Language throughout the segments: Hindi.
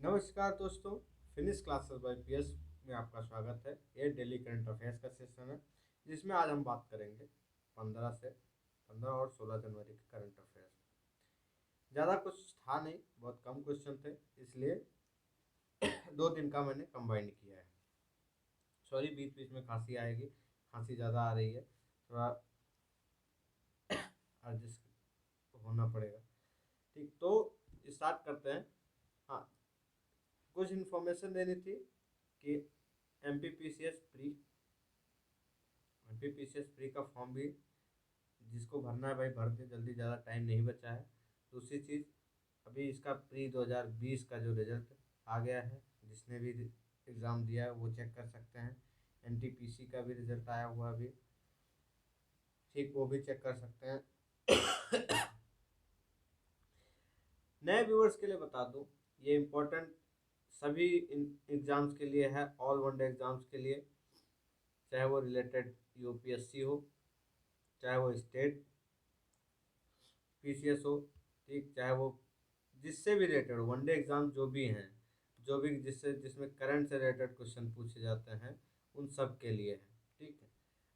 नमस्कार दोस्तों, फिनिश क्लासेस बाय पीएस में आपका स्वागत है। ये डेली करंट अफेयर्स का सेशन है जिसमें आज हम बात करेंगे 15 और 16 जनवरी के करंट अफेयर्स। ज़्यादा कुछ था नहीं, बहुत कम क्वेश्चन थे, इसलिए 2 दिन का मैंने कंबाइंड किया है। सॉरी, बीच बीच में खांसी आएगी, खांसी ज़्यादा आ रही है, थोड़ा एडजस्ट होना पड़ेगा। ठीक, तो स्टार्ट करते हैं। हाँ, कुछ इन्फॉर्मेशन देनी थी कि M P P C S pre का फॉर्म भी जिसको भरना है भाई भर दे जल्दी, ज़्यादा टाइम नहीं बचा है। दूसरी चीज़, अभी इसका प्री 2020 का जो रिजल्ट आ गया है, जिसने भी एग्ज़ाम दिया है वो चेक कर सकते हैं। एनटीपीसी का भी रिजल्ट आया हुआ अभी, ठीक, वो भी चेक कर सकते हैं। नए व्यूअर्स के लिए बता दूं, ये इम्पोर्टेंट सभी एग्ज़ाम्स के लिए है, ऑल वनडे एग्ज़ाम्स के लिए, चाहे वो रिलेटेड यूपीएससी हो, चाहे वो स्टेट पीसीएस हो, ठीक, चाहे वो जिससे भी रिलेटेड वनडे एग्ज़ाम जो भी हैं, जो भी जिसमें करंट से रिलेटेड क्वेश्चन पूछे जाते हैं, उन सब के लिए है। ठीक है,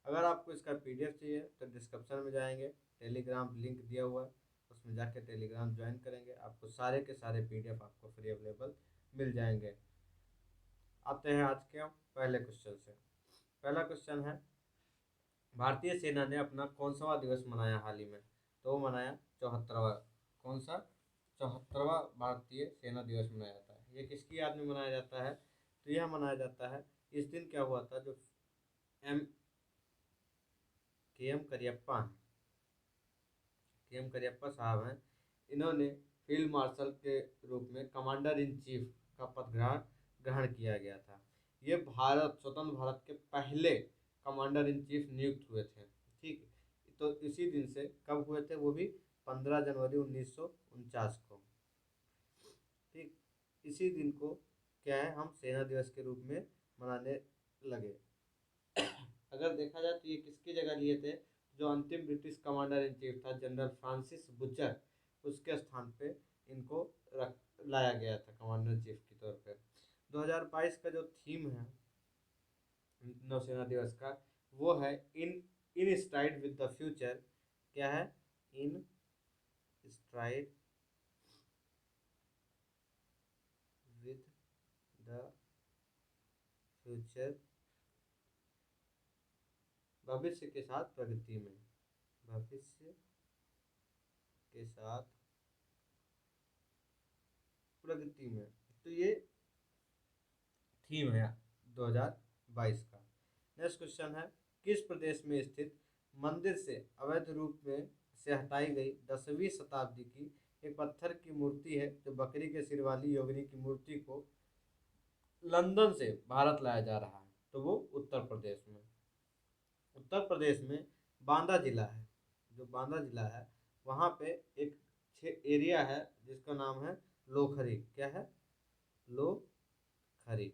अगर आपको इसका पीडीएफ चाहिए तो डिस्क्रिप्शन में जाएंगे, टेलीग्राम लिंक दिया हुआ है, उसमें जाके टेलीग्राम ज्वाइन करेंगे, आपको सारे के सारे पीडीएफ आपको फ्री अवेलेबल मिल जाएंगे। आते हैं आज के पहले क्वेश्चन से। पहला क्वेश्चन है, भारतीय सेना ने अपना कौन सा दिवस मनाया हाल ही में? तो वो मनाया 74वां। कौन सा? 74वां भारतीय सेना दिवस मनाया जाता है। ये किसकी याद में मनाया जाता है? तो यह मनाया जाता है, इस दिन क्या हुआ था, जो एम के एम करियप्पा हैं, के एम करियप्पा साहब हैं, इन्होंने फील्ड मार्शल के रूप में कमांडर इन चीफ का पदभार ग्रहण किया गया था। ये स्वतंत्र भारत के पहले कमांडर इन चीफ नियुक्त हुए थे। ठीक, तो इसी दिन से कब हुए थे? वो भी 15 जनवरी 1949 को। ठीक, इसी दिन को क्या है, हम सेना दिवस के रूप में मनाने लगे। अगर देखा जाए तो ये किसकी जगह लिए थे? जो अंतिम ब्रिटिश कमांडर इन चीफ था, जनरल फ्रांसिस बुचर, उसके स्थान पे इनको रख लाया गया था कमांडर चीफ के तौर पे। 2022 का जो थीम है नौसेना दिवस का, वो है इन इन स्ट्राइड विद द फ्यूचर। क्या है? इन स्ट्राइड विद द फ्यूचर, भविष्य के साथ प्रगति में, भविष्य के साथ प्रगति में। तो ये थीम है 2022 का। नेक्स्ट क्वेश्चन है, किस प्रदेश में स्थित मंदिर से अवैध रूप में से हटाई गई 10वीं शताब्दी की एक पत्थर की मूर्ति है, जो बकरी के सिर वाली योगिनी की मूर्ति को लंदन से भारत लाया जा रहा है? तो वो उत्तर प्रदेश में, उत्तर प्रदेश में बांदा जिला है। जो बांदा जिला है, वहाँ पे एक एरिया है जिसका नाम है लोखरी। क्या है? लोखरी।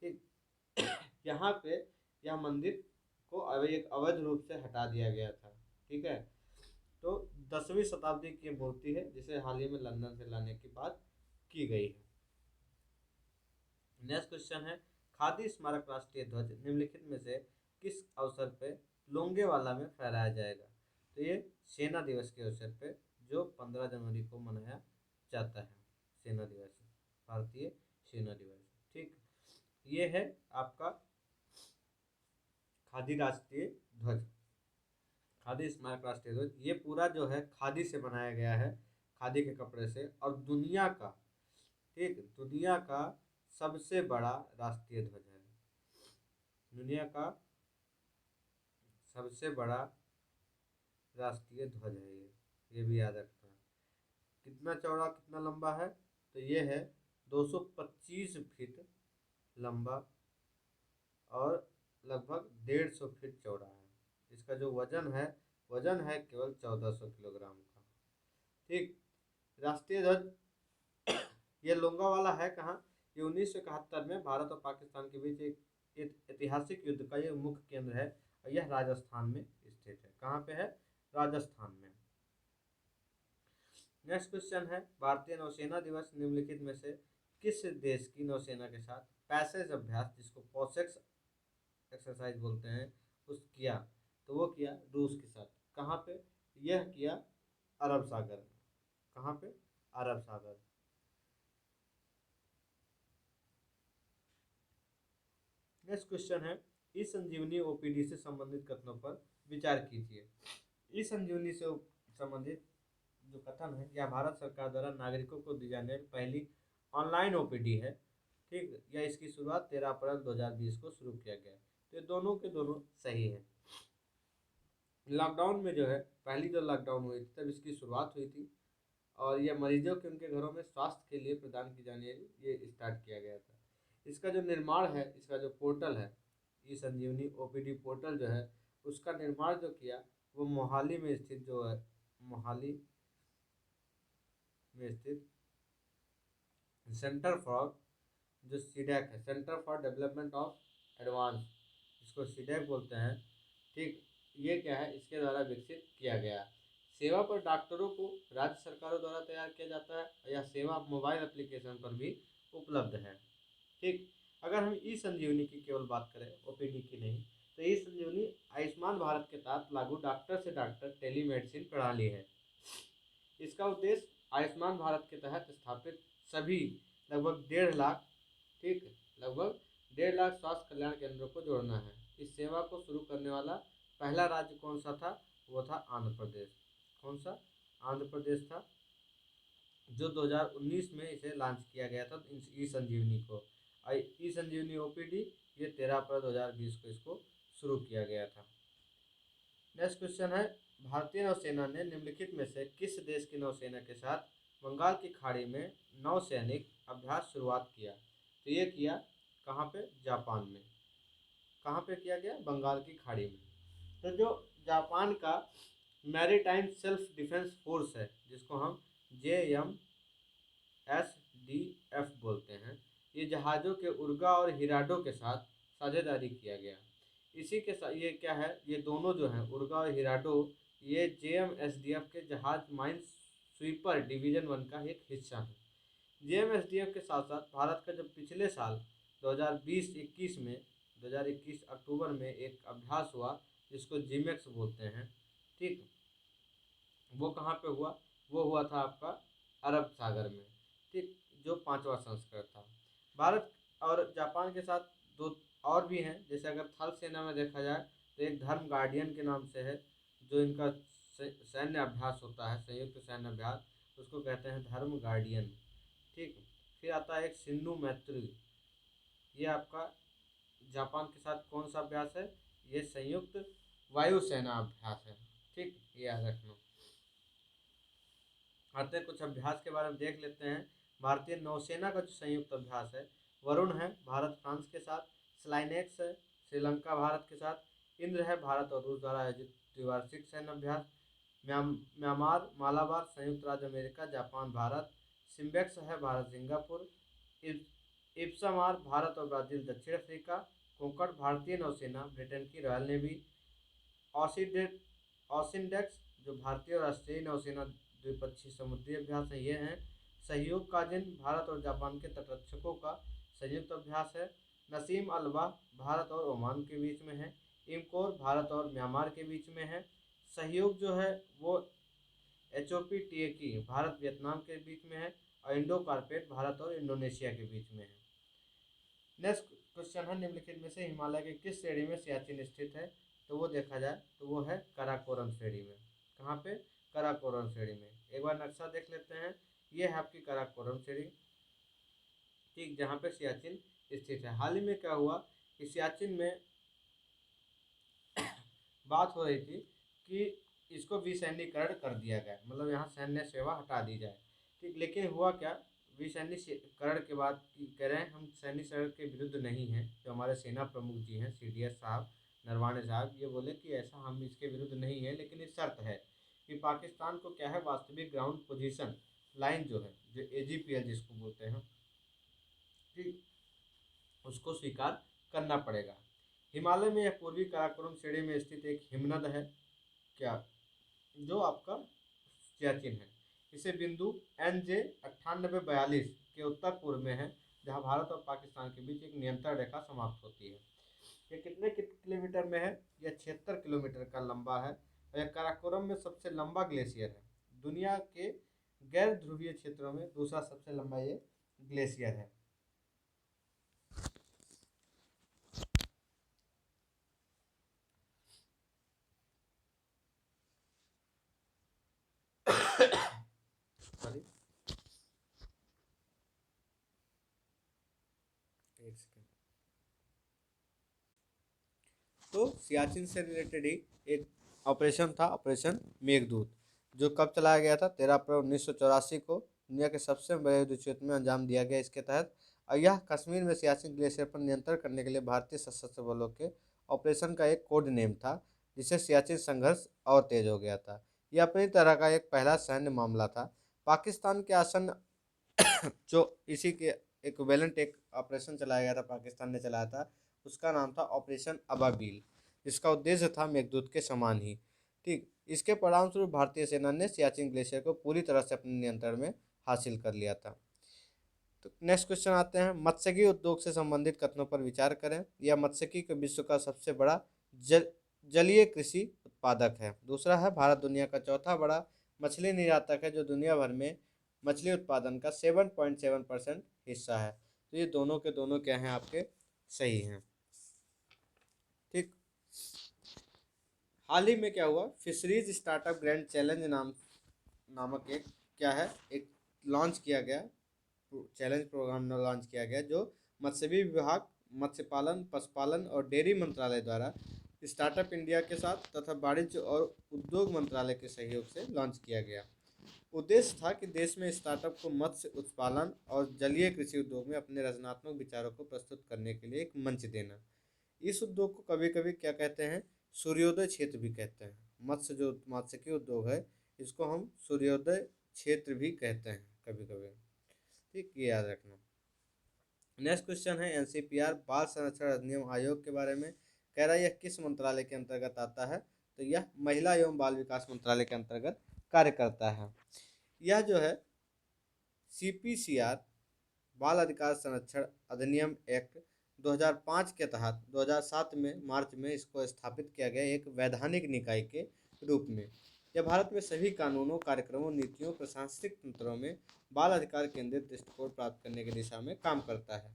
ठीक, यहाँ पे यह मंदिर को एक अवैध रूप से हटा दिया गया था। ठीक है, तो 10वीं शताब्दी की मूर्ति है, जिसे हाल ही में लंदन से लाने की बात की गई है। नेक्स्ट क्वेश्चन है, खादी स्मारक राष्ट्रीय ध्वज निम्नलिखित में से किस अवसर पे लोंगेवाला में फहराया जाएगा? तो ये सेना दिवस के अवसर पे, जो 15 जनवरी को मनाया जाता है, सेना दिवस, भारतीय सेना दिवस। ठीक, ये है आपका खादी राष्ट्रीय ध्वज, खादी स्मारक राष्ट्रीय ध्वज। ये पूरा जो है खादी से बनाया गया है, खादी के कपड़े से, और दुनिया का, ठीक, दुनिया का सबसे बड़ा राष्ट्रीय ध्वज है। दुनिया का सबसे बड़ा राष्ट्रीय ध्वज है ये भी याद रखना। कितना चौड़ा कितना लंबा है? तो ये है 225 फीट लंबा और लगभग 150 फीट चौड़ा है। इसका जो वजन है केवल 1400 किलोग्राम का। ठीक, राष्ट्रीय ध्वज ये लोंगा वाला है कहाँ? ये 1971 में भारत और पाकिस्तान के बीच एक ऐतिहासिक युद्ध का ये मुख्य केंद्र है, और यह राजस्थान में स्थित है। कहाँ पे है? राजस्थान में। नेक्स्ट क्वेश्चन है, भारतीय नौसेना दिवस निम्नलिखित में से किस देश की नौसेना के साथ पैसेज अभ्यास, जिसको पॉसेक्स एक्सरसाइज बोलते हैं, उस किया? तो वो किया रूस के साथ। कहाँ पे? यह किया अरब सागर में। कहाँ पे? अरब सागर। नेक्स्ट क्वेश्चन है, ई संजीवनी ओपीडी से संबंधित कथनों पर विचार कीजिए। ई संजीवनी से संबंधित जो कथन है, यह भारत सरकार द्वारा नागरिकों को दी जाने वाली पहली ऑनलाइन ओपीडी है। ठीक, या इसकी शुरुआत 13 अप्रैल 2020 को शुरू किया गया। तो ये दोनों के दोनों सही है। लॉकडाउन में जो है, पहली जो लॉकडाउन हुई थी तब इसकी शुरुआत हुई थी, और यह मरीजों के उनके घरों में स्वास्थ्य के लिए प्रदान की जाने ये स्टार्ट किया गया था। इसका जो निर्माण है, इसका जो पोर्टल है, ई संजीवनी ओपीडी पोर्टल जो है, उसका निर्माण जो किया वो मोहाली में स्थित जो है, मोहाली में स्थित सेंटर फॉर जो सीडैक है, centre for development of advance, जिसको सीडैक बोलते हैं। ठीक, ये क्या है, इसके द्वारा विकसित किया गया। सेवा पर डॉक्टरों को राज्य सरकारों द्वारा तैयार किया जाता है। यह सेवा मोबाइल एप्लीकेशन पर भी उपलब्ध है। ठीक, अगर हम ई संजीवनी की केवल बात करें, ओपीडी की नहीं, तो ई संजीवनी आयुष्मान भारत के तहत लागू डॉक्टर से डॉक्टर टेलीमेडिसिन प्रणाली है। इसका उद्देश्य आयुष्मान भारत के तहत स्थापित सभी लगभग 1.5 लाख, ठीक, लगभग 1.5 लाख स्वास्थ्य कल्याण केंद्रों को जोड़ना है। इस सेवा को शुरू करने वाला पहला राज्य कौन सा था? वो था आंध्र प्रदेश। कौन सा? आंध्र प्रदेश था, जो 2019 में इसे लॉन्च किया गया था ई संजीवनी को। ई संजीवनी ओपीडी ये 13 अप्रैल 2020 को इसको शुरू किया गया था। नेक्स्ट क्वेश्चन है, भारतीय नौसेना ने निम्नलिखित में से किस देश की नौसेना के साथ बंगाल की खाड़ी में नौसैनिक अभ्यास शुरुआत किया? तो ये किया कहाँ पे? जापान में। कहाँ पे किया गया? बंगाल की खाड़ी में। तो जो जापान का मैरीटाइम सेल्फ डिफेंस फोर्स है, जिसको हम JMSDF बोलते हैं, ये जहाज़ों के उर्गा और हिराडो के साथ साझेदारी किया गया। इसी के साथ ये क्या है, ये दोनों जो हैं उर्गा और हिराडो, ये JMSDF के जहाज माइन स्वीपर डिवीजन 1 का एक हिस्सा है। JMSDF के साथ साथ भारत का जब पिछले साल 2021 अक्टूबर में एक अभ्यास हुआ, जिसको जिमेक्स बोलते हैं। ठीक, वो कहाँ पे हुआ? वो हुआ था आपका अरब सागर में। ठीक, जो 5वां संस्करण था। भारत और जापान के साथ दो और भी हैं, जैसे अगर थल सेना में देखा जाए तो एक धर्म गार्डियन के नाम से है, जो इनका सैन्य अभ्यास होता है, संयुक्त सैन्य अभ्यास, उसको कहते हैं धर्म गार्डियन। ठीक, फिर आता है एक सिन्धु मैत्री, ये आपका जापान के साथ कौन सा अभ्यास है? ये संयुक्त वायुसेना अभ्यास है। ठीक, ये याद रखना। आते हैं कुछ अभ्यास के बारे में देख लेते हैं। भारतीय नौसेना का जो संयुक्त अभ्यास है, वरुण है भारत फ्रांस के साथ, स्लाइनेक्स है श्रीलंका भारत के साथ, इंद्र है भारत और रूस द्वारा आयोजित द्विवार्षिक सैन्य अभ्यास, म्यांमार मालाबार संयुक्त राज्य अमेरिका जापान भारत, सिम्बेक्स है भारत सिंगापुर, इप्सामार भारत और ब्राज़ील दक्षिण अफ्रीका, कोंकण भारतीय नौसेना ब्रिटेन की रॉयल नेवी, ऑसिंडेक्स जो भारतीय और राष्ट्रीय नौसेना द्विपक्षीय समुद्री अभ्यास है, ये हैं। सहयोग काजिन भारत और जापान के तटरक्षकों का संयुक्त अभ्यास है। नसीम अल्वा भारत और ओमान के बीच में है। इमकोर भारत और म्यांमार के बीच में है। सहयोग जो है वो HOPTAK भारत वियतनाम के बीच में है, और इंडो कारपेट भारत और इंडोनेशिया के बीच में है। नेक्स्ट क्वेश्चन है, निम्नलिखित में से हिमालय के किस श्रेणी में सियाचिन स्थित है? तो वो देखा जाए तो वो है काराकोरम श्रेणी में। कहाँ पे? काराकोरम श्रेणी में। एक बार नक्शा देख लेते हैं, ये है आपकी काराकोरम श्रेणी, ठीक, जहाँ पे सियाचिन स्थित है। हाल ही में क्या हुआ कि सियाचिन में बात हो रही थी कि इसको विसैन्यीकरण कर दिया गया, मतलब यहाँ सैन्य सेवा हटा दी जाए। ठीक, लेकिन हुआ क्या, विसैन्यीकरण के बाद कह रहे हैं हम सैन्यीकरण के विरुद्ध नहीं हैं। जो हमारे सेना प्रमुख जी हैं CDS साहब, नरवाणे साहब, ये बोले कि ऐसा हम इसके विरुद्ध नहीं है, लेकिन इस शर्त है कि पाकिस्तान को क्या है, वास्तविक ग्राउंड पोजीशन लाइन जो है, जो AGPL जिसको बोलते हैं, ठीक, उसको स्वीकार करना पड़ेगा। हिमालय में यह पूर्वी काराकोरम श्रेणी में स्थित एक हिमनद है, क्या, जो आपका सियाचिन है। इसे बिंदु NJ9842 के उत्तर पूर्व में है, जहां भारत और पाकिस्तान के बीच एक नियंत्रण रेखा समाप्त होती है। ये कितने किलोमीटर में है? यह 76 किलोमीटर का लंबा है और यह काराकोरम में सबसे लंबा ग्लेशियर है। दुनिया के गैर ध्रुवीय क्षेत्रों में दूसरा सबसे लंबा ये ग्लेशियर है। सॉरी, एक सेकेंड। तो सियाचिन से रिलेटेड ही एक ऑपरेशन था, ऑपरेशन मेघदूत, जो कब चलाया गया था? 13 अप्रैल 1984 को दुनिया के सबसे बड़े युद्ध क्षेत्र में अंजाम दिया गया इसके तहत। और यह कश्मीर में सियाचिन ग्लेशियर पर नियंत्रण करने के लिए भारतीय सशस्त्र बलों के ऑपरेशन का एक कोड नेम था, जिससे सियाचिन संघर्ष और तेज हो गया था। यह अपनी तरह का एक पहला सैन्य मामला था। पाकिस्तान के आसन जो इसी के इक्विवेलेंट एक ऑपरेशन चलाया गया था, पाकिस्तान ने चलाया था, उसका नाम था ऑपरेशन अबाबील, जिसका उद्देश्य था मेघदूत के समान ही। ठीक, इसके परिणामस्वरूप भारतीय सेना ने सियाचिन ग्लेशियर को पूरी तरह से अपने नियंत्रण में हासिल कर लिया था। तो नेक्स्ट क्वेश्चन आते हैं, मत्स्यिकी उद्योग से संबंधित कथनों पर विचार करें। यह मत्स्यिकी के विश्व का सबसे बड़ा जलीय कृषि उत्पादक है। दूसरा है, भारत दुनिया का चौथा बड़ा मछली निर्यातक है, जो दुनिया भर में मछली उत्पादन का 7.7% हिस्सा है। तो ये दोनों के दोनों क्या हैं आपके? सही हैं। ठीक, हाल ही में क्या हुआ, फिशरीज स्टार्टअप ग्रैंड चैलेंज नामक एक क्या है, एक लॉन्च किया गया, चैलेंज प्रोग्राम लॉन्च किया गया, जो मत्स्य विभाग, मत्स्य पालन, पशुपालन और डेयरी मंत्रालय द्वारा स्टार्टअप इंडिया के साथ तथा वाणिज्य और उद्योग मंत्रालय के सहयोग से लॉन्च किया गया। उद्देश्य था कि देश में स्टार्टअप को मत्स्य उत्पादन और जलीय कृषि उद्योग में अपने रचनात्मक विचारों को प्रस्तुत करने के लिए एक मंच देना। इस उद्योग को कभी कभी क्या कहते हैं? सूर्योदय क्षेत्र भी कहते हैं। मत्स्यिकी उद्योग है, इसको हम सूर्योदय क्षेत्र भी कहते हैं कभी कभी। ठीक, ये याद रखना। नेक्स्ट क्वेश्चन है, NCPR बाल संरक्षण अधिनियम आयोग के बारे में। कह रहा है यह किस मंत्रालय के अंतर्गत आता है? तो यह महिला एवं बाल विकास मंत्रालय के अंतर्गत कार्य करता है। यह जो है CPCR बाल अधिकार संरक्षण अधिनियम एक्ट 2005 के तहत 2007 में मार्च में इसको स्थापित किया गया एक वैधानिक निकाय के रूप में। यह भारत में सभी कानूनों, कार्यक्रमों, नीतियों, प्रशासनिक तंत्रों में बाल अधिकार केंद्रित दृष्टिकोण प्राप्त करने की दिशा में काम करता है।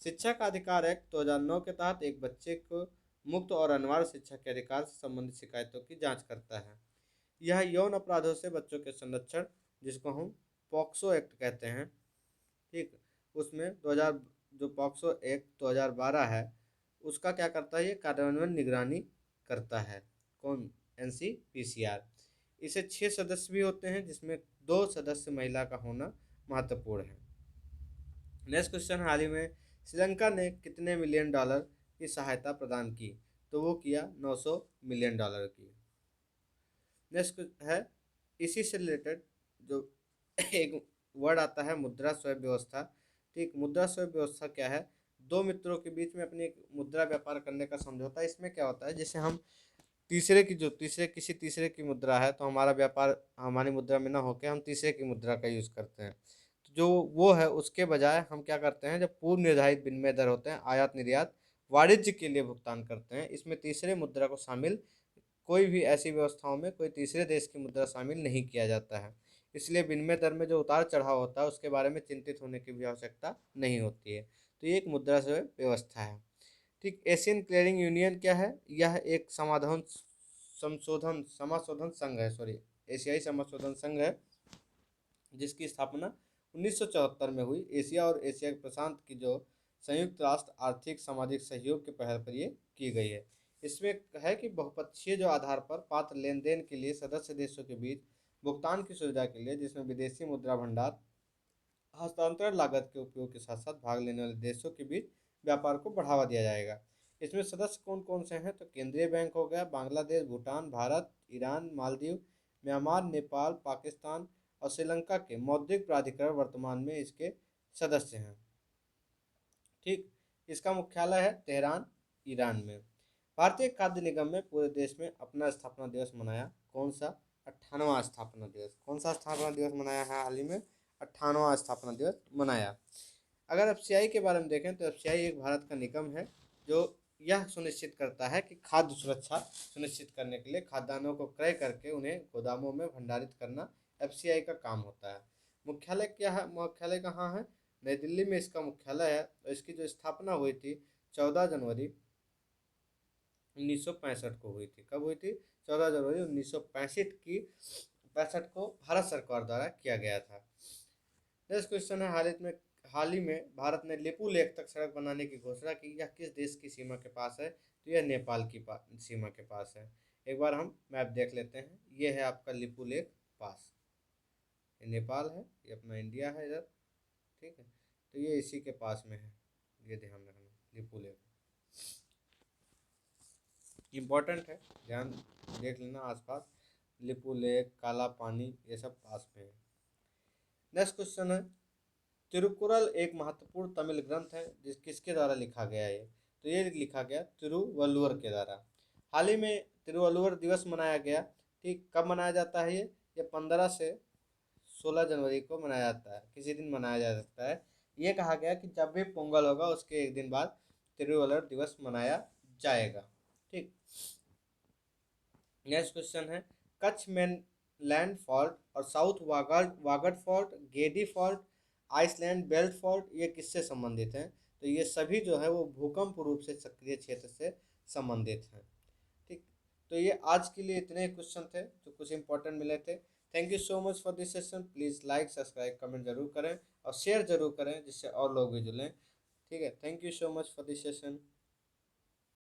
शिक्षा का अधिकार एक्ट 2009 के तहत एक बच्चे को मुक्त और अनिवार्य शिक्षा के अधिकार से संबंधित शिकायतों की जांच करता है। यह यौन अपराधों से बच्चों के संरक्षण, जिसको हम पॉक्सो एक्ट कहते हैं, ठीक, उसमें 2000 जो पॉक्सो एक्ट 2012 है, उसका क्या करता है? ये कार्यान्वयन निगरानी करता है। कौन? NCPCR। इसे 6 सदस्य भी होते हैं, जिसमें 2 सदस्य महिला का होना महत्वपूर्ण है। नेक्स्ट क्वेश्चन, हाल ही में श्रीलंका ने कितने मिलियन डॉलर की सहायता प्रदान की? तो वो किया 900 मिलियन डॉलर की। नेक्स्ट है, इसी से रिलेटेड जो एक वर्ड आता है, मुद्रा स्वयं व्यवस्था। ठीक, मुद्रा स्वयं व्यवस्था क्या है? दो मित्रों के बीच में अपनी एक मुद्रा व्यापार करने का समझौता। इसमें क्या होता है, जैसे हम तीसरे तीसरे की मुद्रा है, तो हमारा व्यापार हमारी मुद्रा में ना होकर हम तीसरे की मुद्रा का यूज़ करते हैं। तो जो वो है, उसके बजाय हम क्या करते हैं, जब पूर्व निर्धारित विनिमय दर होते हैं, आयात निर्यात वाणिज्य के लिए भुगतान करते हैं, इसमें तीसरे मुद्रा को शामिल, कोई भी ऐसी व्यवस्थाओं में कोई तीसरे देश की मुद्रा शामिल नहीं किया जाता है। इसलिए विनिमय दर में जो उतार चढ़ाव होता है, उसके बारे में चिंतित होने की भी आवश्यकता नहीं होती है। तो ये एक मुद्रा से व्यवस्था है। ठीक, एशियन क्लियरिंग यूनियन क्या है? यह एक समाशोधन संघ है, सॉरी, एशियाई समाशोधन संघ है, जिसकी स्थापना 1974 में हुई। एशिया और एशिया प्रशांत की जो संयुक्त राष्ट्र आर्थिक सामाजिक सहयोग के पहल पर ये की गई है। इसमें है कि बहुपक्षीय जो आधार पर पात्र लेन देन के लिए सदस्य देशों के बीच भुगतान की सुविधा के लिए, जिसमें विदेशी मुद्रा भंडार हस्तांतरण लागत के उपयोग के साथ साथ भाग लेने वाले देशों के बीच व्यापार को बढ़ावा दिया जाएगा। इसमें सदस्य कौन कौन से हैं? तो केंद्रीय बैंक हो गया, बांग्लादेश, भूटान, भारत, ईरान, मालदीव, म्यांमार, नेपाल, पाकिस्तान और श्रीलंका के मौद्रिक प्राधिकरण वर्तमान में इसके सदस्य हैं। ठीक, इसका मुख्यालय है तेहरान, ईरान में। भारतीय खाद्य निगम में पूरे देश में अपना स्थापना दिवस मनाया, कौन सा? 98वां स्थापना दिवस। कौन सा स्थापना दिवस मनाया है हाल ही में? 98वां स्थापना दिवस मनाया। अगर एफसीआई के बारे में देखें तो एफसीआई एक भारत का निगम है जो यह सुनिश्चित करता है कि खाद्य सुरक्षा सुनिश्चित करने के लिए खाद्यान्नों को क्रय करके उन्हें गोदामों में भंडारित करना एफसीआई का काम होता है। मुख्यालय क्या है? मुख्यालय कहाँ है? नई दिल्ली में इसका मुख्यालय है। और इसकी जो स्थापना हुई थी 14 जनवरी 1965 को हुई थी। कब हुई थी? 14 जनवरी 1965 की 65 को भारत सरकार द्वारा किया गया था। नेक्स्ट क्वेश्चन है, हाल ही में भारत ने लिपू लेक तक सड़क बनाने की घोषणा की। यह किस देश की सीमा के पास है? तो यह नेपाल की सीमा के पास है। एक बार हम मैप देख लेते हैं। ये है आपका लिपू लेक पास, ये नेपाल है, ये अपना इंडिया है इधर, ठीक है। तो ये इसी के पास में है, ये ध्यान रखना, लिपू लेक इम्पोर्टेंट है, ध्यान देख लेना आसपास। लिपू लेक, काला पानी, ये सब पास में है। नेक्स्ट क्वेश्चन है, तिरुकुरल एक महत्वपूर्ण तमिल ग्रंथ है किसके द्वारा लिखा गया है? तो ये लिखा गया तिरुवल्लुवर के द्वारा। हाल ही में तिरुवल्लुवर दिवस मनाया गया। ठीक, कब मनाया जाता है? ये 15 से 16 जनवरी को मनाया जाता है, किसी दिन मनाया जा सकता है। ये कहा गया कि जब भी पोंगल होगा उसके एक दिन बाद तिरुवल्लुवर दिवस मनाया जाएगा। ठीक, नेक्स्ट क्वेश्चन है, कच्छ मेनलैंड फॉल्ट और south Wagad fault, Gedi fault, island belt fault, ये किससे संबंधित हैं? तो ये सभी जो है वो भूकंप रूप से सक्रिय क्षेत्र से संबंधित हैं। ठीक, तो ये आज के लिए इतने क्वेश्चन थे जो कुछ इंपॉर्टेंट मिले थे। Thank you so much for this session. Please like, subscribe, comment जरूर करें और शेयर जरूर करें जिससे और लोग भी जुड़ें। ठीक है, thank you so much for this session.